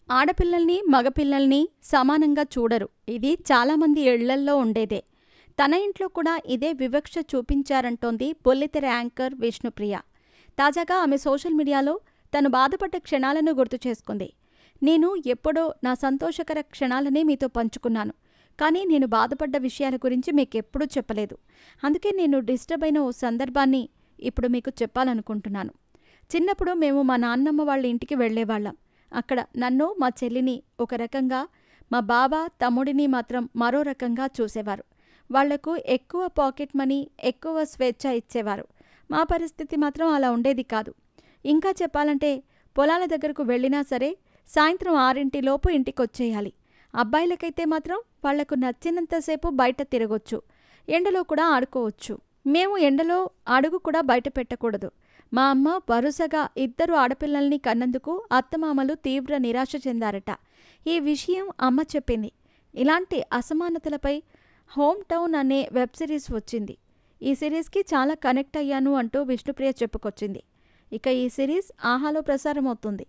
ఆడపిల్లల్ని, మగపిల్లల్ని సమానంగా చూడరు. ఇది చాలామంది ఇళ్లల్లో ఉండేదే. తన ఇంట్లో కూడా ఇదే వివక్ష చూపించారంటోంది బుల్లితెర యాంకర్ విష్ణుప్రియ. తాజాగా ఆమె సోషల్ మీడియాలో తను బాధపడ్డ క్షణాలను గుర్తు చేసుకుంది. నేను ఎప్పుడో నా సంతోషకర క్షణాలనే మీతో పంచుకున్నాను. కానీ నేను బాధపడ్డ విషయాల గురించి మీకెప్పుడూ చెప్పలేదు. అందుకే నేను డిస్టర్బ్ అయిన ఓ సందర్భాన్ని ఇప్పుడు మీకు చెప్పాలనుకుంటున్నాను. చిన్నప్పుడు మేము మా నాన్నమ్మ వాళ్ళ ఇంటికి వెళ్ళేవాళ్ళం. అక్కడ నన్ను, మా చెల్లిని ఒక రకంగా, మా బావ, తమ్ముడిని మాత్రం మరో రకంగా చూసేవారు. వాళ్లకు ఎక్కువ పాకెట్ మనీ, ఎక్కువ స్వేచ్ఛ ఇచ్చేవారు. మా పరిస్థితి మాత్రం అలా ఉండేది కాదు. ఇంకా చెప్పాలంటే పొలాల దగ్గరకు వెళ్ళినా సరే సాయంత్రం 6 ఇంటికొచ్చేయాలి. అబ్బాయిలకైతే మాత్రం వాళ్లకు నచ్చినంతసేపు బయట తిరగొచ్చు, ఎండలో కూడా ఆడుకోవచ్చు. మేము ఎండలో అడుగు కూడా బయట పెట్టకూడదు. మా అమ్మ వరుసగా 2 ఆడపిల్లల్ని కన్నందుకు అత్తమామలు తీవ్ర నిరాశ చెందారట. ఈ విషయం అమ్మ చెప్పింది. ఇలాంటి అసమానతలపై హోమ్ టౌన్ అనే వెబ్ సిరీస్ వచ్చింది. ఈ సిరీస్కి చాలా కనెక్ట్ అయ్యాను అంటూ విష్ణుప్రియ చెప్పుకొచ్చింది. ఇక ఈ సిరీస్ ఆహాలో ప్రసారమవుతుంది.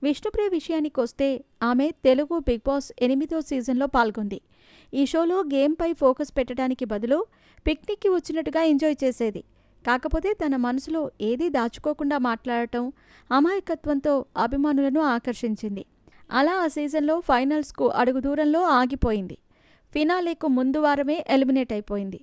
విష్ణుప్రియ విషయానికొస్తే ఆమె తెలుగు బిగ్ బాస్ 8వ సీజన్లో పాల్గొంది. ఈ షోలో గేమ్పై ఫోకస్ పెట్టడానికి బదులు పిక్నిక్కి వచ్చినట్టుగా ఎంజాయ్ చేసేది. కాకపోతే తన మనసులో ఏదీ దాచుకోకుండా మాట్లాడటం, అమాయకత్వంతో అభిమానులను ఆకర్షించింది. అలా ఆ సీజన్లో ఫైనల్స్కు అడుగు దూరంలో ఆగిపోయింది. ఫినాలేకు ముందు వారమే ఎలిమినేట్ అయిపోయింది.